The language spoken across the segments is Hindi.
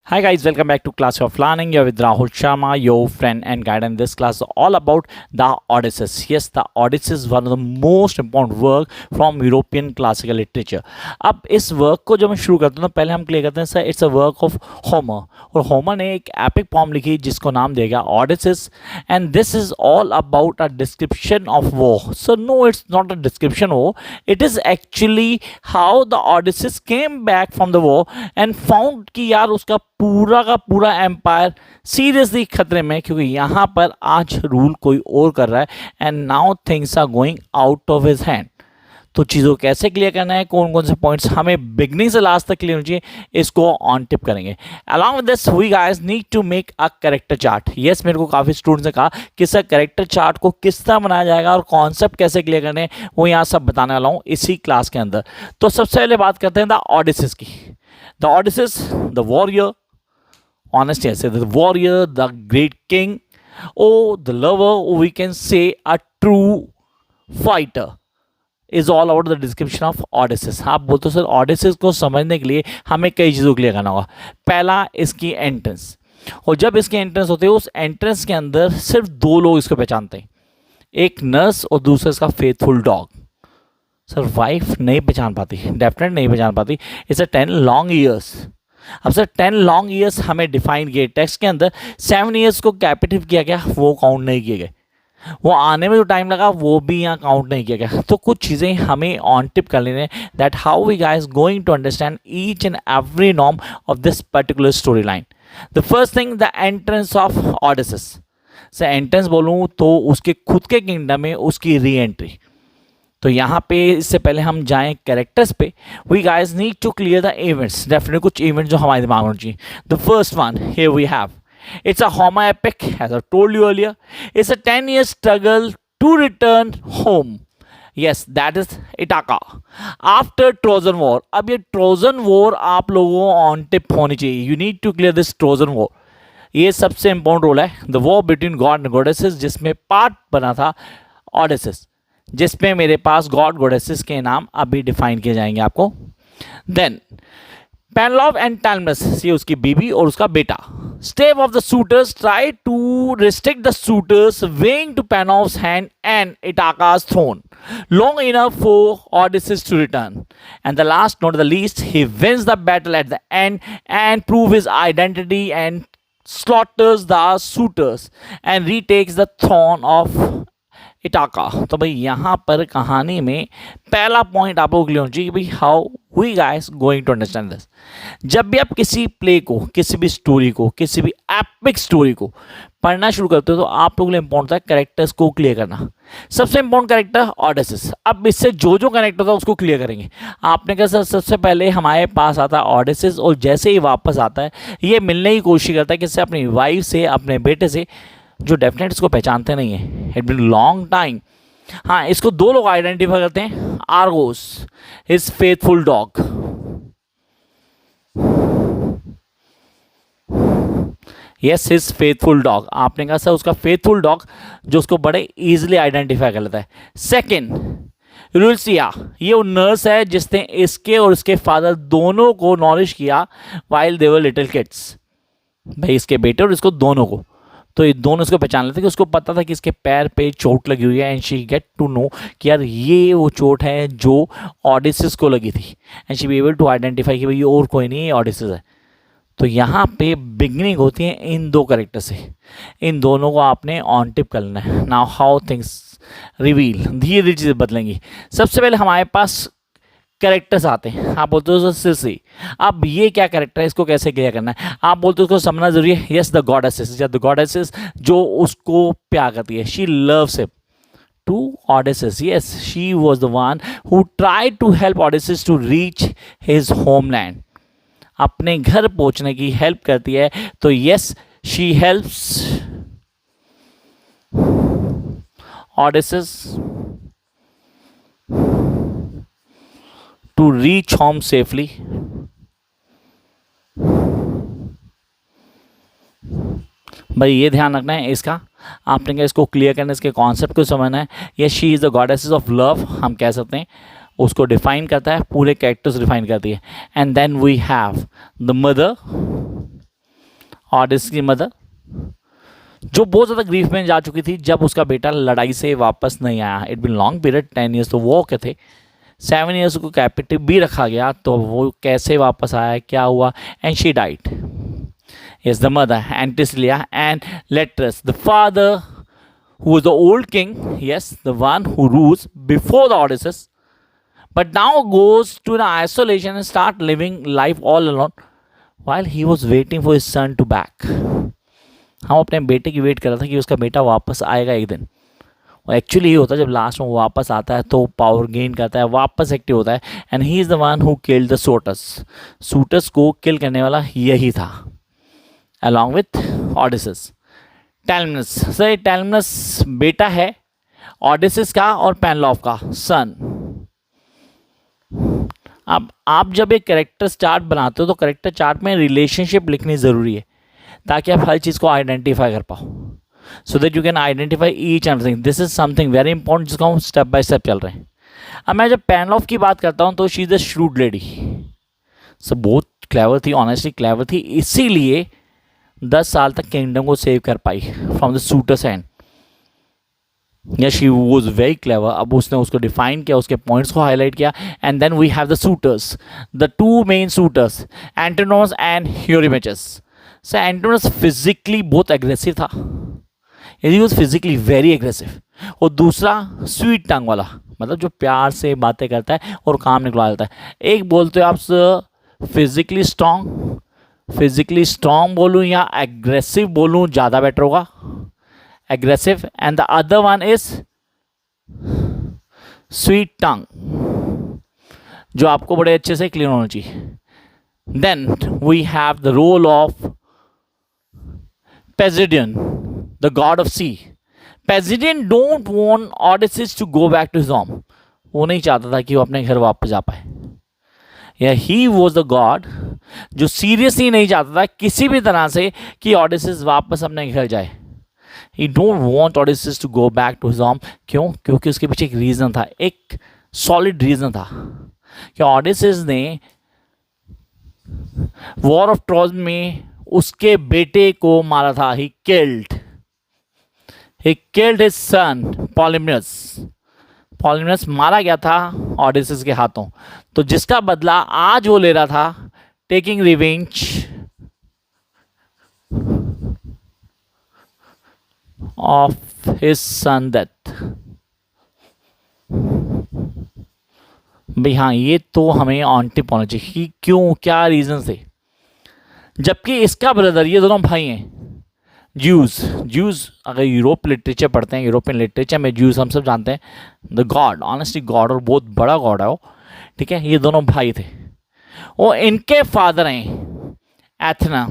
Hi guys, welcome back to Class of Learning. You're with Rahul Sharma, your friend and guide. And this class is all about the Odysseus. Yes, the Odysseus is one of the most important work from European classical literature. अब इस वर्क को जब हम शुरू करते हैं तो पहले हम क्लियर करते हैं sir it's a work of Homer, और होमर ने एक एपिक पॉम लिखी जिसको नाम दिया गया Odysseus, and this is all about a description of war. So no, it's not a description war, it is actually how the Odysseus came back from the war and found कि यार उसका पूरा का पूरा एम्पायर सीरियसली खतरे में, क्योंकि यहाँ पर आज रूल कोई और कर रहा है and now things are going out of his hand. तो चीज़ों को कैसे क्लियर करना है, कौन कौन से पॉइंट्स हमें बिगनिंग से लास्ट तक क्लियर होना चाहिए, इसको ऑन टिप करेंगे. Along with this we guys need to make a character chart. Yes, मेरे को काफ़ी स्टूडेंट्स ने कहा कि सर कैरेक्टर चार्ट को किस तरह बनाया जाएगा और कॉन्सेप्ट कैसे क्लियर करने हैं, वो यहाँ सब बताने वाला हूँ इसी क्लास के अंदर. तो सबसे पहले बात करते हैं द ऑडिसिस की. The Odysseus, the warrior, honestly I say the warrior, the great king, or the lover, or we can say a true fighter, is all about the description of Odysseus. आप बोलते हो सर Odysseus को समझने के लिए हमें कई चीज़ों को क्लियर करना होगा. पहला, इसकी एंट्रेंस, और जब इसकी एंट्रेंस होती है उस एंट्रेंस के अंदर सिर्फ दो लोग इसको पहचानते हैं, एक नर्स और दूसरा इसका फेथफुल डॉग. सर वाइफ नहीं पहचान पाती, डेफिनेट नहीं पहचान पाती. It's a 10 long years. अब सर 10 लॉन्ग ईयर्स हमें डिफाइन किए टेक्स्ट के अंदर, 7 ईयर्स को कैपिटिव किया गया, वो काउंट नहीं किए गए. वो आने में जो टाइम लगा वो भी यहाँ काउंट नहीं किया गया. तो कुछ चीज़ें हमें ऑन टिप कर लेने, that how we guys going to understand each and every norm of this particular story line. The first thing, the entrance of Odysseus. Sir entrance बोलूँ तो उसके खुद के किंगडम में उसकी री एंट्री. तो यहाँ पे इससे पहले हम जाएं कैरेक्टर्स पे, we guys need to clear the events. Definitely कुछ इवेंट्स जो हमारे दिमाग में होने चाहिए. The first one here we have, it's a Homer epic, as I told you earlier. It's a 10-year struggle to return home. Yes, that is Ithaca. After Trojan War. अब ये Trojan War आप लोगों को ऑन टिप होनी चाहिए. You need to clear this Trojan War. ये सबसे इंपॉर्टेंट रोल है. The war between God and goddesses, जिसमें पार्ट बना था ऑडिसिस, जिसमें मेरे पास गॉड गॉडेसेस के नाम अभी डिफाइन किए जाएंगे आपको. देन पेनलॉव एंड टैलमस, ये उसकी बीबी और उसका बेटा. Stave of the suitors tried to restrict the suitors weighing to Panof's hand and Ithaca's throne long enough for Odysseus to return. And the last, not the least, he wins the battle at the end and proves his identity and slaughters the suitors and retakes the throne of इटाका. तो भाई यहाँ पर कहानी में पहला पॉइंट आप लोगों के लिए होना चाहिए कि भाई how we guys going to understand this. जब भी आप किसी प्ले को, किसी भी स्टोरी को, किसी भी एपिक स्टोरी को पढ़ना शुरू करते हो तो आप लोगों के लिए इंपॉर्टेंट है कैरेक्टर्स को क्लियर करना. सबसे इंपॉर्टेंट कैरेक्टर ऑडिसिस. अब इससे जो जो कैरेक्टर था उसको क्लियर करेंगे. आपने कहा सर सबसे पहले हमारे पास आता है ऑडिसिस, और जैसे ही वापस आता है ये मिलने की कोशिश करता है किससे, अपनी वाइफ से, अपने बेटे से, जो डेफिनेट इसको पहचानते नहीं है. It been long time. हाँ, इसको दो लोग आइडेंटिफाई करते हैं, Argos, his faithful dog. Yes, his faithful dog. आपने कहा सर उसका फेथफुल डॉग जो उसको बड़े इजीली आइडेंटिफाई कर लेता है. सेकेंड, रुल्सिया, ये वो नर्स है जिसने इसके और इसके फादर दोनों को नॉरिश किया while they were little kids. भाई इसके बेटे और इसको दोनों को, तो ये दोनों इसको पहचान लेते कि उसको पता था कि इसके पैर पे चोट लगी हुई है, and she get to know कि यार ये वो चोट है जो ऑडिसिस को लगी थी, and she be able to identify कि भाई ये और कोई नहीं है, ऑडिसिस है. तो यहाँ पे बिगनिंग होती है इन दो कैरेक्टर से. इन दोनों को आपने ऑन टिप कर लेना है. नाउ हाउ थिंग्स रिवील, धीरे धीरे चीज़ें बदलेंगी. सबसे पहले हमारे पास कैरेक्टर्स आते हैं. आप बोलते हो सिसी, अब ये क्या कैरेक्टर है, इसको कैसे क्लियर करना है. आप बोलते हो उसको समझना जरूरी है. यस, द गॉडेसेस, या द गॉडेसेस जो उसको प्यार करती है. She loves him to Odysseus. Yes, she was the one who tried to help Odysseus to reach his homeland. अपने घर पहुंचने की हेल्प करती है. तो yes, she helps Odysseus to reach home safely. भाई ये ध्यान रखना है इसका. आपने क्या इसको क्लियर करना है, इसके कॉन्सेप्ट को समझना है. ये she is the goddesses of love, हम कह सकते हैं. उसको डिफाइन करता है, पूरे कैरेक्टर्स डिफाइन करती है. And then we have the mother, Odysseus की मदर जो बहुत ज़्यादा ग्रीफ में जा चुकी थी जब उसका बेटा लड़ाई से वापस नहीं आया। It been long period, 10 years तो वो के थे, 7 ईयर्स को कैप्टिव भी रखा गया, तो वो कैसे वापस आया, क्या हुआ, and she died. Yes, the mother, Antislia, and Letrus, the father, who was the old king, yes, the one who rules before the Odysseus, but now goes to the isolation and start living life all alone while he was waiting for his son to back. हम अपने बेटे की वेट कर रहा था कि उसका बेटा वापस आएगा एक दिन। और एक्चुअली ये होता है जब लास्ट में वो वापस आता है तो पावर गेन करता है, वापस एक्टिव होता है, and he is the one who killed the suitors. Suitors को किल करने वाला यही था along with Odysseus. Telemus, sir Telemachus बेटा है ऑडिसिस का और पेनलॉफ का सन। अब आप जब एक करेक्टर चार्ट बनाते हो तो करेक्टर चार्ट में रिलेशनशिप लिखनी ज़रूरी है ताकि आप हर चीज़ को आइडेंटिफाई कर पाओ, so that you can identify each and thing. This is something very important जिसको हम स्टेप बाय स्टेप चल रहे हैं। अब मैं जब पेनलॉफ की बात करता हूँ तो she is the shrewd lady, so बहुत क्लेवर थी, ऑनेस्टली क्लेवर थी, इसीलिए 10 साल तक किंगडम को सेव कर पाई फ्रॉम द सूटर्स हैंड। या शी वॉज वेरी क्लेवर। अब उसने उसको डिफाइन किया, उसके पॉइंट्स को हाईलाइट किया, and then we have the suitors, the two main suitors, Antinous and Eurymachus. Sir Antinous physically बहुत एग्रेसिव था, he was physically very aggressive, और दूसरा स्वीट टंग वाला, मतलब जो प्यार से बातें करता है और काम निकलवा देता है। एक बोलते हो आप फिजिकली स्ट्रॉन्ग बोलूँ या एग्रेसिव बोलूँ ज़्यादा बेटर होगा, aggressive, and the other one is sweet tongue, जो आपको बड़े अच्छे से क्लियर होना चाहिए। Then we have the role of Poseidon, the god of sea. Poseidon don't want Odysseus to go back to his home. वो नहीं चाहता था कि वो अपने घर वापस जा पाए। या ही वॉज द गॉड जो सीरियसली नहीं चाहता था किसी भी तरह से कि ऑडिसिस वापस अपने घर जाए। He don't want Odysseus to go back to his home. क्यों? क्योंकि उसके पीछे एक रीज़न था, एक सॉलिड रीज़न था कि ऑडिसिस ने वॉर ऑफ ट्रोज में उसके बेटे को मारा था। He killed his son पॉलिमनस। पॉलिमनस मारा गया था ऑडिसिस के हाथों, तो जिसका बदला आज वो ले रहा था, taking revenge of his son death. भाई हाँ, ये तो हमें ऑनटिप होना चाहिए कि क्यों, क्या रीजन थे। जबकि इसका ब्रदर, ये दोनों भाई हैं ज्यूज। अगर यूरोप लिटरेचर पढ़ते हैं, यूरोपियन लिटरेचर में ज्यूज हम सब जानते हैं द गॉड, ऑनेस्टली गॉड, और बहुत बड़ा गॉड है वो, ठीक है। ये दोनों भाई थे, वो इनके फादर हैं एथना,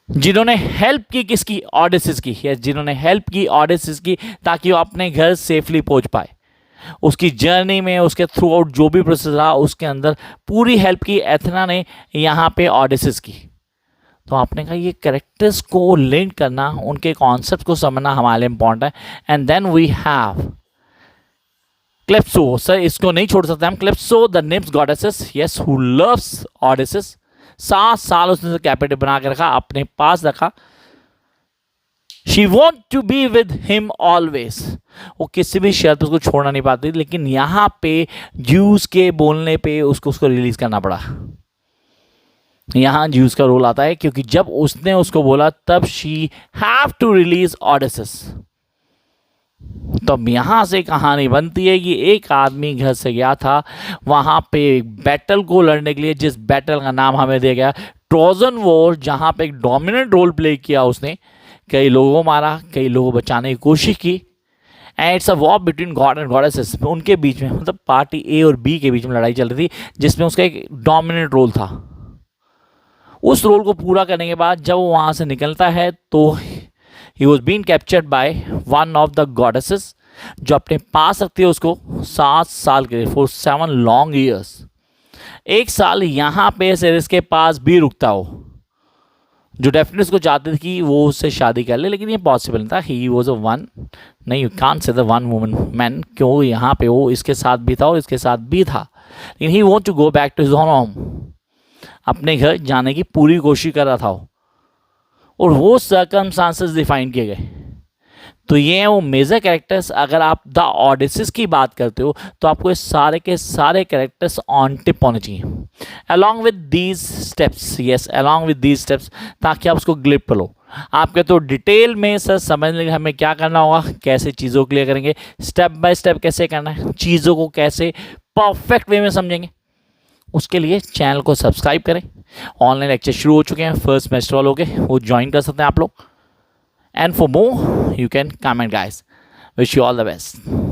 जिन्होंने हेल्प की किसकी, ऑडिसिस की। यस, जिन्होंने हेल्प की ऑडिसिस की ताकि वो अपने घर सेफली पहुंच पाए। उसकी जर्नी में, उसके थ्रू आउट जो भी प्रोसेस रहा उसके अंदर पूरी हेल्प की एथना ने यहाँ पे ऑडिसिस की। तो आपने कहा ये कैरेक्टर्स को लिंक करना, उनके कॉन्सेप्ट को समझना हमारे लिए इंपॉर्टेंट है। And then we have Calypso. Sir इसको नहीं छोड़ सकते हम। Calypso the nymphs goddesses, yes, who loves Odysseus. 7 साल उसने कैपिटल बना के रखा, अपने पास रखा। She want to be with him always. वो किसी भी शर्त उसको छोड़ना नहीं पाती, लेकिन यहाँ पे ज्यूस के बोलने पे उसको रिलीज करना पड़ा। यहाँ ज्यूस का रोल आता है क्योंकि जब उसने उसको बोला तब शी हैव टू रिलीज ऑडिसिस। तो अब यहाँ से कहानी बनती है कि एक आदमी घर से गया था वहाँ पे बैटल को लड़ने के लिए, जिस बैटल का नाम हमें दिया गया ट्रोजन वॉर, जहाँ पे एक डोमिनेंट रोल प्ले किया उसने। कई लोगों को मारा, कई लोगों को बचाने की कोशिश की। And it's a war between God and goddesses. उनके बीच में, मतलब पार्टी ए और बी के बीच में लड़ाई चल रही थी, जिसमें उसका एक डोमिनेंट रोल था। उस रोल को पूरा करने के बाद जब वो वहाँ से निकलता है तो he was been captured by one of the goddesses, जो अपने पास रखती है उसको 7 साल के लिए, फॉर 7 लॉन्ग ईयर्स। 1 साल यहाँ पे सेरेस के पास भी रुकता हो, जो डेफिनेटली उसको चाहते थे कि वो उससे शादी कर ले, लेकिन ये पॉसिबल नहीं था। ही वॉज अ वन, नहीं, you can't say the one woman man, क्यों यहाँ पे वो इसके साथ भी था और इसके साथ भी था, लेकिन he want to go back to his home. अपने घर जाने की पूरी कोशिश कर रहा था वो, और वो सर्कमस्टांसेस डिफाइन किए गए। तो ये हैं वो मेजर कैरेक्टर्स। अगर आप द ऑडिसेस की बात करते हो तो आपको ये सारे के सारे कैरेक्टर्स ऑन टिप होने चाहिए along with these steps. Yes, along with these steps, ताकि आप उसको ग्रिप कर लो। आपके तो डिटेल में सर समझने के हमें क्या करना होगा, कैसे चीज़ों को क्लियर करेंगे, स्टेप बाय स्टेप कैसे करना है, चीज़ों को कैसे परफेक्ट वे में समझेंगे, उसके लिए चैनल को सब्सक्राइब करें। ऑनलाइन लेक्चर शुरू हो चुके हैं, फर्स्ट सेमेस्टर वालों के, वो ज्वाइन कर सकते हैं आप लोग। And for more, you can comment, guys. Wish you all the best.